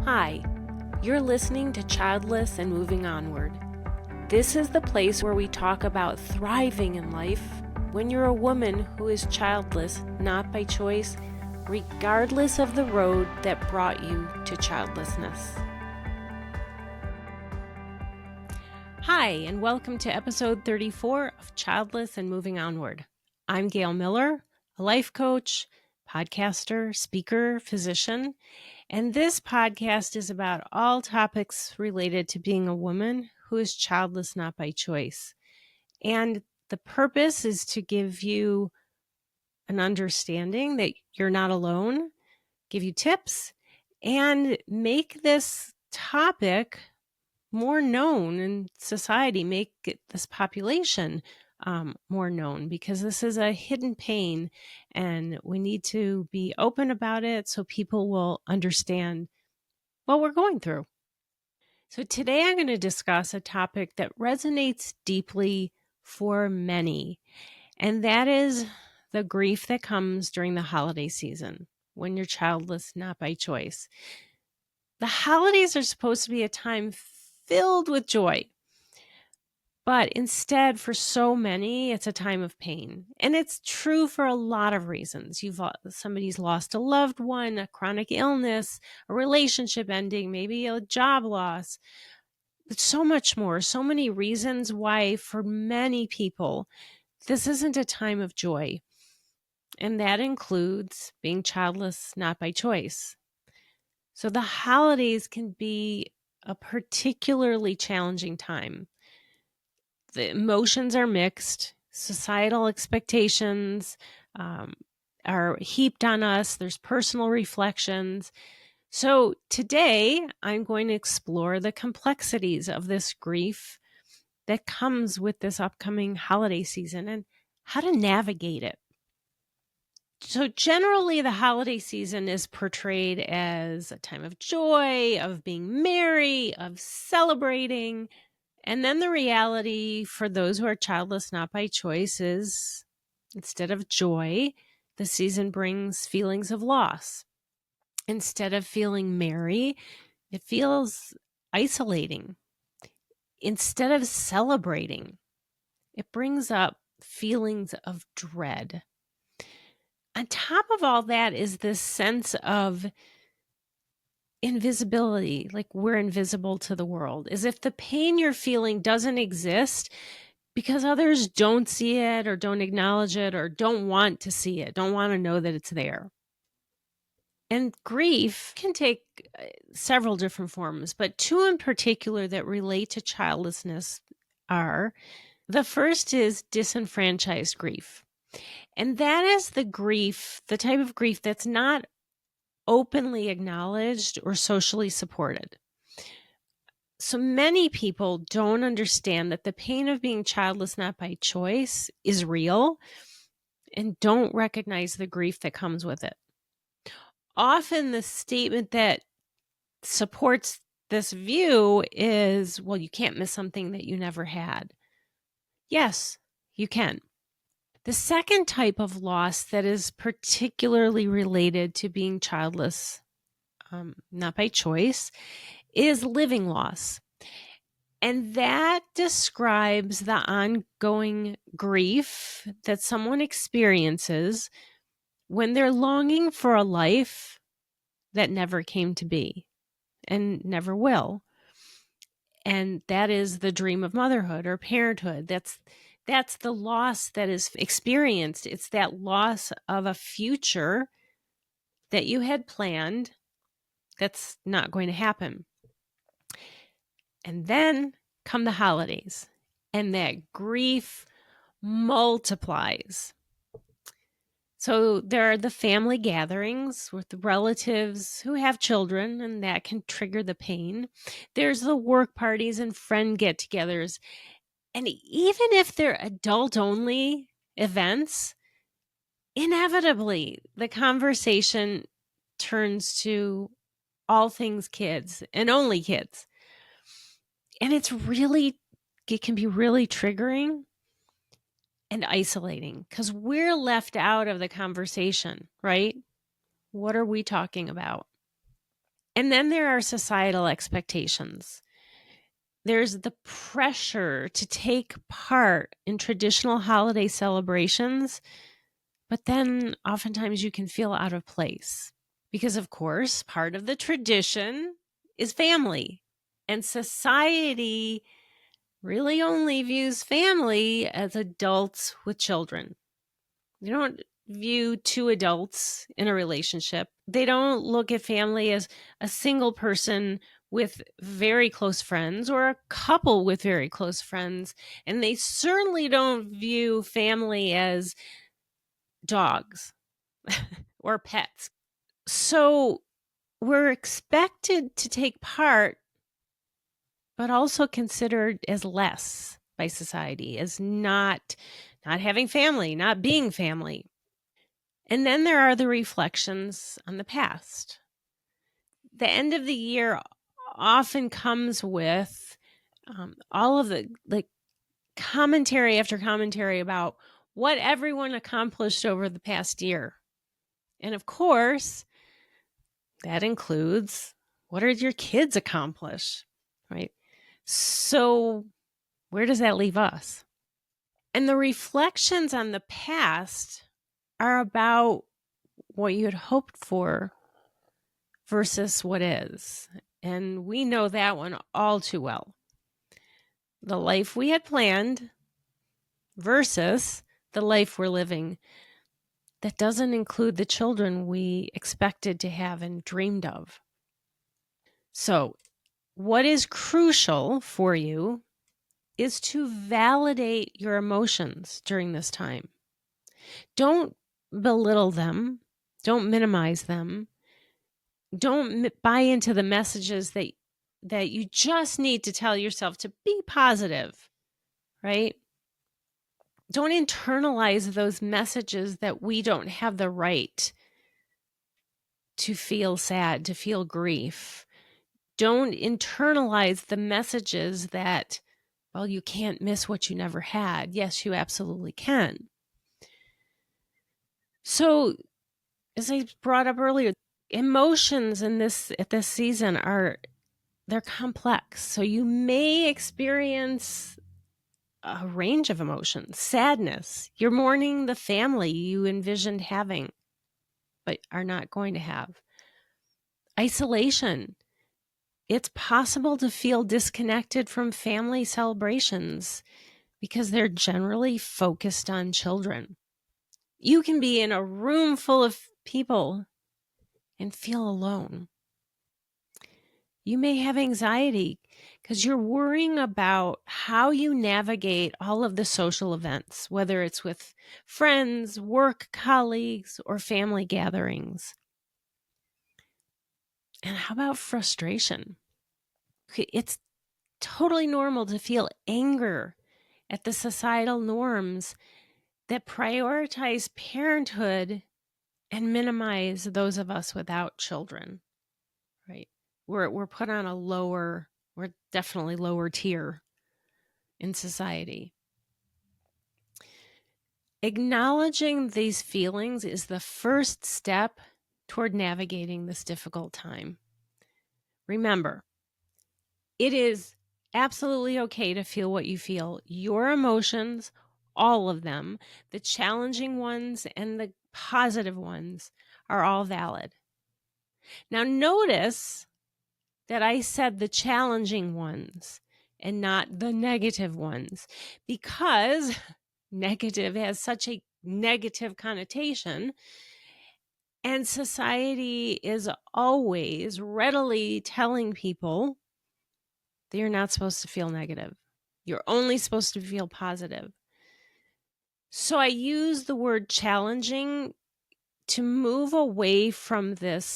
Hi, you're listening to Childless and Moving Onward. This is the place where we talk about thriving in life when you're a woman who is childless, not by choice, regardless of the road that brought you to childlessness. Hi, and welcome to episode 34 of Childless and Moving Onward. I'm Gail Miller, a life coach, podcaster, speaker, physician, and this podcast is about all topics related to being a woman who is childless not by choice. And the purpose is to give you an understanding that you're not alone, give you tips, and make this topic more known in society, make this population more known, because this is a hidden pain and we need to be open about it so people will understand what we're going through. So today I'm going to discuss a topic that resonates deeply for many, and that is the grief that comes during the holiday season when you're childless, not by choice. The holidays are supposed to be a time filled with joy, but instead, for so many, it's a time of pain. And it's true for a lot of reasons. Somebody's lost a loved one, a chronic illness, a relationship ending, maybe a job loss. But so much more, so many reasons why for many people, this isn't a time of joy. And that includes being childless, not by choice. So the holidays can be a particularly challenging time. The emotions are mixed. Societal expectations are heaped on us. There's personal reflections. So today, I'm going to explore the complexities of this grief that comes with this upcoming holiday season and how to navigate it. So generally, the holiday season is portrayed as a time of joy, of being merry, of celebrating. And then the reality for those who are childless not by choice is, instead of joy, the season brings feelings of loss. Instead of feeling merry, it feels isolating. Instead of celebrating, it brings up feelings of dread. On top of all that is this sense of invisibility, like we're invisible to the world, as if the pain you're feeling doesn't exist because others don't see it or don't acknowledge it or don't want to see it, don't want to know that it's there. And grief can take several different forms, but two in particular that relate to childlessness are, the first is disenfranchised grief. And that is the type of grief that's not openly acknowledged or socially supported. So many people don't understand that the pain of being childless not by choice is real and don't recognize the grief that comes with it. Often the statement that supports this view is, well, you can't miss something that you never had. Yes, you can. The second type of loss that is particularly related to being childless, not by choice, is living loss. And that describes the ongoing grief that someone experiences when they're longing for a life that never came to be and never will. And that is the dream of motherhood or parenthood. That's the loss that is experienced. It's that loss of a future that you had planned that's not going to happen. And then come the holidays, and that grief multiplies. So there are the family gatherings with the relatives who have children, and that can trigger the pain. There's the work parties and friend get-togethers. And even if they're adult-only events, inevitably the conversation turns to all things kids and only kids. And it can be really triggering and isolating because we're left out of the conversation, right? What are we talking about? And then there are societal expectations. There's the pressure to take part in traditional holiday celebrations, but then oftentimes you can feel out of place because, of course, part of the tradition is family, and society really only views family as adults with children. They don't view two adults in a relationship. They don't look at family as a single person with very close friends or a couple with very close friends. And they certainly don't view family as dogs or pets. So we're expected to take part, but also considered as less by society, as not having family, not being family. And then there are the reflections on the past. The end of the year often comes with all of the commentary after commentary about what everyone accomplished over the past year. And of course, that includes what did your kids accomplish, right? So where does that leave us? And the reflections on the past are about what you had hoped for versus what is. And we know that one all too well. The life we had planned versus the life we're living that doesn't include the children we expected to have and dreamed of. So, what is crucial for you is to validate your emotions during this time. Don't belittle them. Don't minimize them. Don't buy into the messages that you just need to tell yourself to be positive, right? Don't internalize those messages that we don't have the right to feel sad, to feel grief. Don't internalize the messages that, well, you can't miss what you never had. Yes, you absolutely can. So, as I brought up earlier, emotions at this season they're complex. So you may experience a range of emotions. Sadness, you're mourning the family you envisioned having, but are not going to have. Isolation, it's possible to feel disconnected from family celebrations because they're generally focused on children. You can be in a room full of people and feel alone. You may have anxiety because you're worrying about how you navigate all of the social events, whether it's with friends, work colleagues, or family gatherings. And how about frustration? It's totally normal to feel anger at the societal norms that prioritize parenthood and minimize those of us without children, right? We're put on we're definitely lower tier in society. Acknowledging these feelings is the first step toward navigating this difficult time. Remember, it is absolutely okay to feel what you feel. Your emotions, all of them, the challenging ones and the positive ones, are all valid. Now, notice that I said the challenging ones and not the negative ones, because negative has such a negative connotation, and society is always readily telling people that you're not supposed to feel negative. You're only supposed to feel positive. So I use the word challenging to move away from the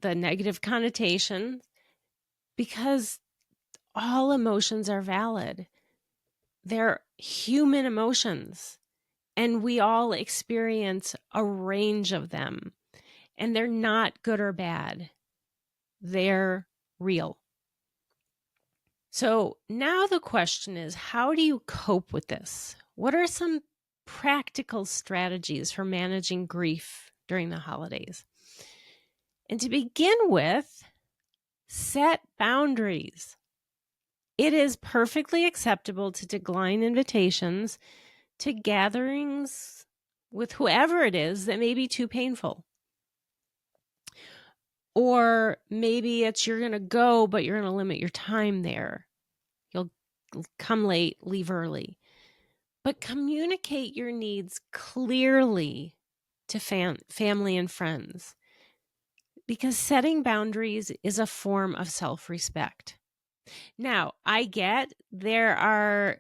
negative connotation, because all emotions are valid. They're human emotions, and we all experience a range of them, and they're not good or bad. They're real. So now the question is, how do you cope with this? What are some practical strategies for managing grief during the holidays? And to begin with, set boundaries. It is perfectly acceptable to decline invitations to gatherings with whoever it is that may be too painful. Or maybe it's you're going to go, but you're going to limit your time there. You'll come late, leave early. But communicate your needs clearly to family and friends, because setting boundaries is a form of self-respect. Now, I get there are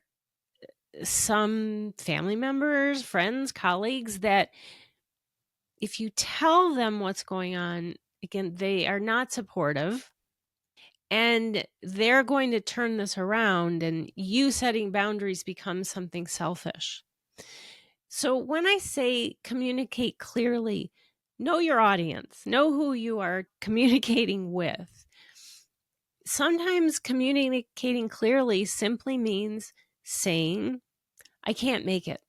some family members, friends, colleagues that if you tell them what's going on, again, they are not supportive and they're going to turn this around, and you setting boundaries becomes something selfish. So when I say communicate clearly, know your audience, know who you are communicating with. Sometimes communicating clearly simply means saying, I can't make it,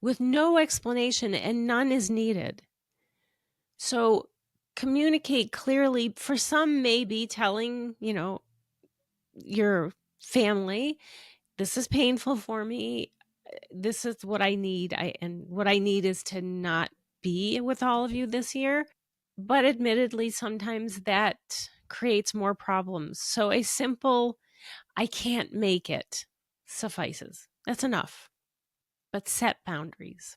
with no explanation, and none is needed. So communicate clearly. For some, maybe telling, your family, this is painful for me. This is what I need. And what I need is to not be with all of you this year. But admittedly, sometimes that creates more problems. So a simple, I can't make it suffices. That's enough. But set boundaries.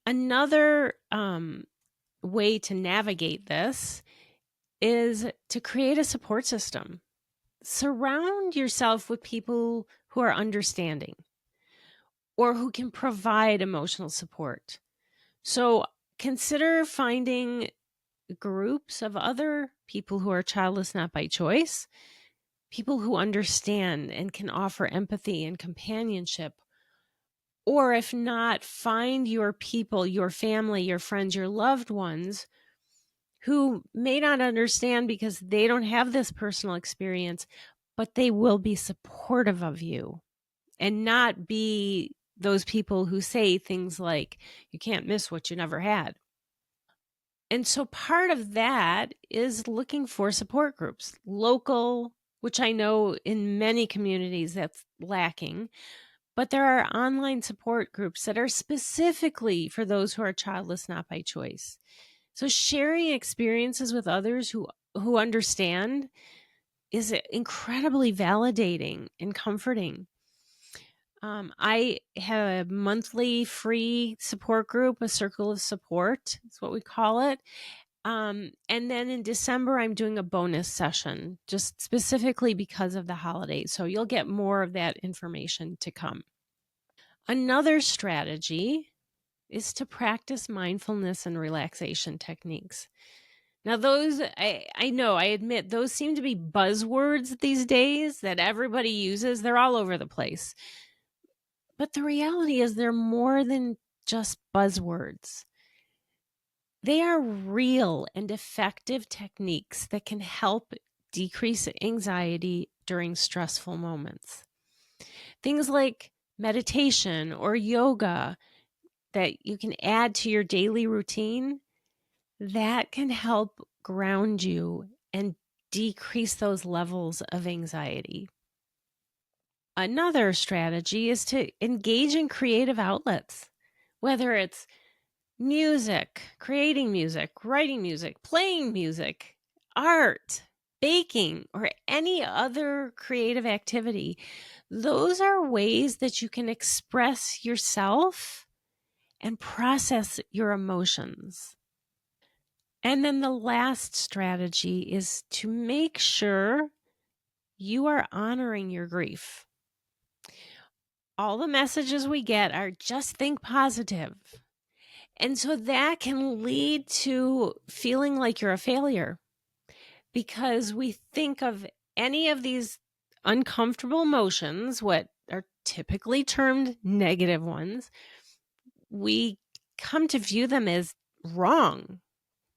Another way to navigate this is to create a support system. Surround yourself with people who are understanding or who can provide emotional support. So consider finding groups of other people who are childless not by choice, people who understand and can offer empathy and companionship. Or if not, find your people, your family, your friends, your loved ones who may not understand because they don't have this personal experience, but they will be supportive of you and not be those people who say things like, you can't miss what you never had. And so part of that is looking for support groups, local, which I know in many communities that's lacking, but there are online support groups that are specifically for those who are childless not by choice. So sharing experiences with others who understand is incredibly validating and comforting. I have a monthly free support group, a circle of support. That's what we call it. And then in December, I'm doing a bonus session just specifically because of the holidays. So you'll get more of that information to come. Another strategy is to practice mindfulness and relaxation techniques. Now, those, I know, I admit, those seem to be buzzwords these days that everybody uses. They're all over the place. But the reality is they're more than just buzzwords. They are real and effective techniques that can help decrease anxiety during stressful moments. Things like meditation or yoga that you can add to your daily routine, that can help ground you and decrease those levels of anxiety. Another strategy is to engage in creative outlets, whether it's music, creating music, writing music, playing music, art, baking, or any other creative activity. Those are ways that you can express yourself and process your emotions. And then the last strategy is to make sure you are honoring your grief. All the messages we get are just think positive. And so that can lead to feeling like you're a failure because we think of any of these uncomfortable emotions, what are typically termed negative ones, we come to view them as wrong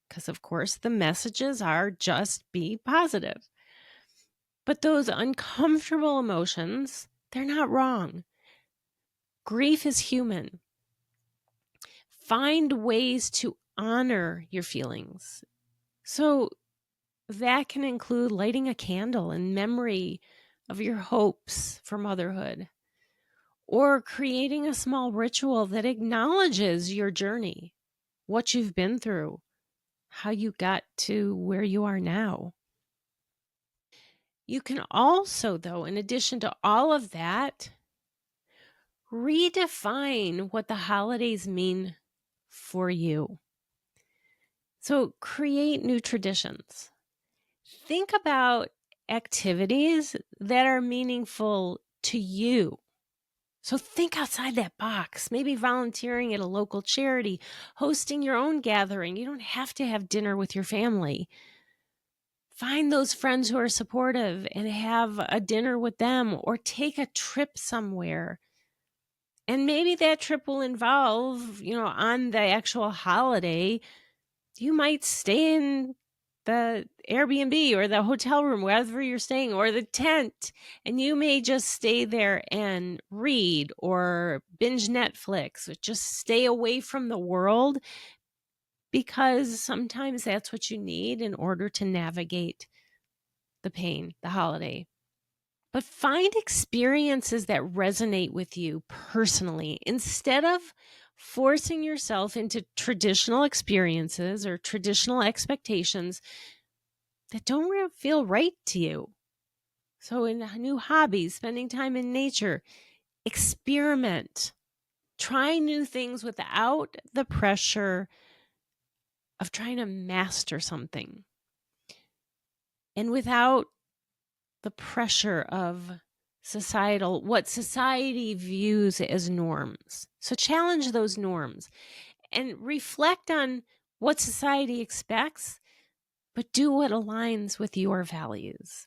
because, of course, the messages are just be positive. But those uncomfortable emotions, they're not wrong. Grief is human. Find ways to honor your feelings. So that can include lighting a candle in memory of your hopes for motherhood, or creating a small ritual that acknowledges your journey, what you've been through, how you got to where you are now. You can also, though, in addition to all of that, redefine what the holidays mean for you. So create new traditions. Think about activities that are meaningful to you. So think outside that box, maybe volunteering at a local charity, hosting your own gathering. You don't have to have dinner with your family. Find those friends who are supportive and have a dinner with them, or take a trip somewhere. And maybe that trip will involve, on the actual holiday, you might stay in the Airbnb or the hotel room, wherever you're staying, or the tent, and you may just stay there and read or binge Netflix, or just stay away from the world, because sometimes that's what you need in order to navigate the pain, the holiday. But find experiences that resonate with you personally instead of forcing yourself into traditional experiences or traditional expectations that don't feel right to you. So in new hobbies, spending time in nature, experiment, try new things without the pressure of trying to master something, and without the pressure of what society views as norms. So challenge those norms and reflect on what society expects, but do what aligns with your values.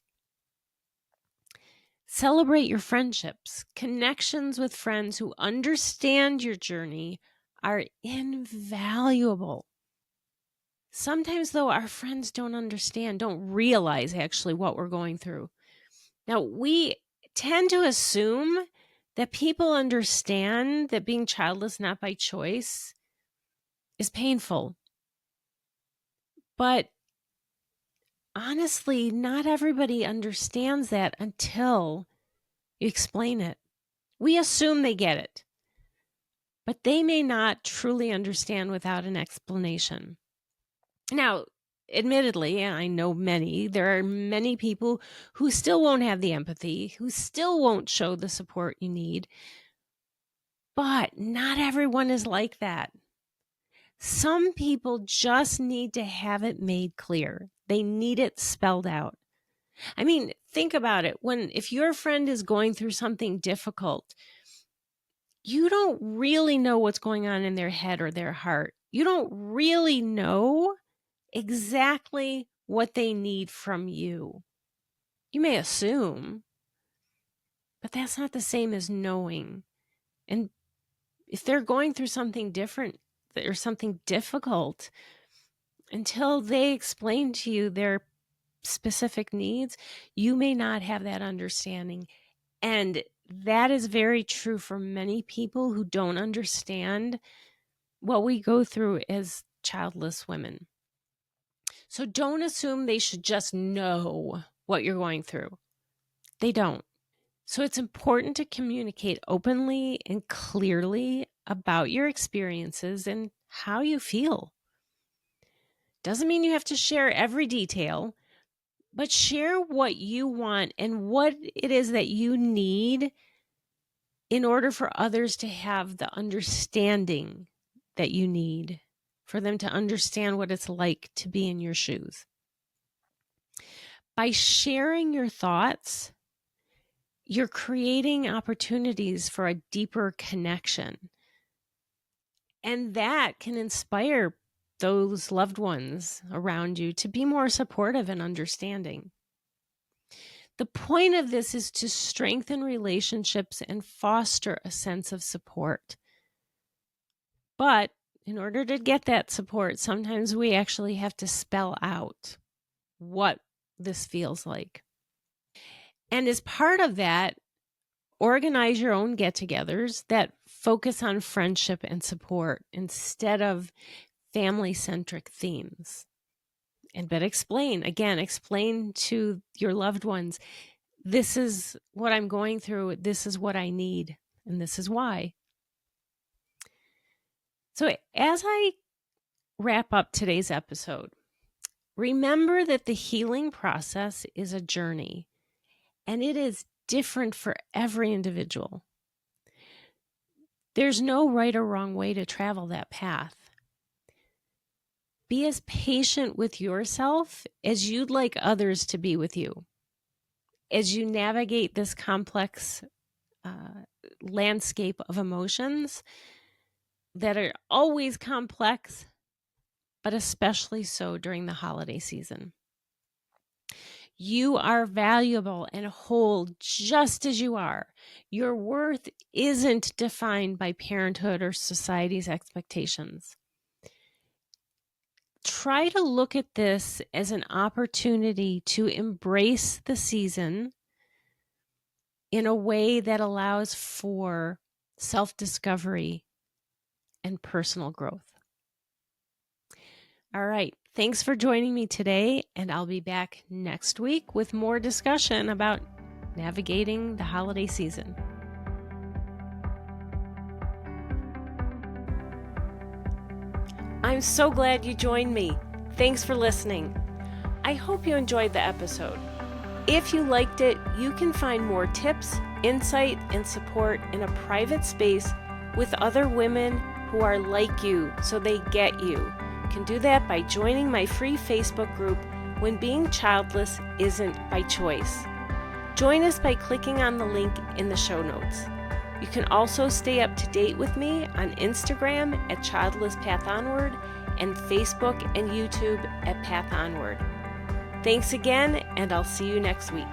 Celebrate your friendships. Connections with friends who understand your journey are invaluable. Sometimes, though, our friends don't realize actually what we're going through. Now, we tend to assume that people understand that being childless, not by choice, is painful. But honestly, not everybody understands that until you explain it. We assume they get it, but they may not truly understand without an explanation. Now, admittedly, I know there are many people who still won't have the empathy, who still won't show the support you need, but not everyone is like that. Some people just need to have it made clear. They need it spelled out. I mean, think about it. If your friend is going through something difficult, you don't really know what's going on in their head or their heart. You don't really know exactly what they need from you. You may assume, but that's not the same as knowing. And if they're going through something different or something difficult, until they explain to you their specific needs, you may not have that understanding. And that is very true for many people who don't understand what we go through as childless women. So don't assume they should just know what you're going through. They don't. So it's important to communicate openly and clearly about your experiences and how you feel. Doesn't mean you have to share every detail, but share what you want and what it is that you need in order for others to have the understanding that you need, for them to understand what it's like to be in your shoes. By sharing your thoughts, you're creating opportunities for a deeper connection. And that can inspire those loved ones around you to be more supportive and understanding. The point of this is to strengthen relationships and foster a sense of support. But in order to get that support, sometimes we actually have to spell out what this feels like. And as part of that, organize your own get-togethers that focus on friendship and support instead of family-centric themes. But explain to your loved ones, this is what I'm going through, this is what I need, and this is why. So as I wrap up today's episode, remember that the healing process is a journey, and it is different for every individual. There's no right or wrong way to travel that path. Be as patient with yourself as you'd like others to be with you as you navigate this complex landscape of emotions that are always complex, but especially so during the holiday season. You are valuable and whole just as you are. Your worth isn't defined by parenthood or society's expectations. Try to look at this as an opportunity to embrace the season in a way that allows for self-discovery and personal growth. All right. Thanks for joining me today, and I'll be back next week with more discussion about navigating the holiday season. I'm so glad you joined me. Thanks for listening. I hope you enjoyed the episode. If you liked it, you can find more tips, insight, and support in a private space with other women who are like you, so they get you. You can do that by joining my free Facebook group, When Being Childless Isn't by Choice. Join us by clicking on the link in the show notes. You can also stay up to date with me on Instagram at Childless Path Onward and Facebook and YouTube at Path Onward. Thanks again, and I'll see you next week.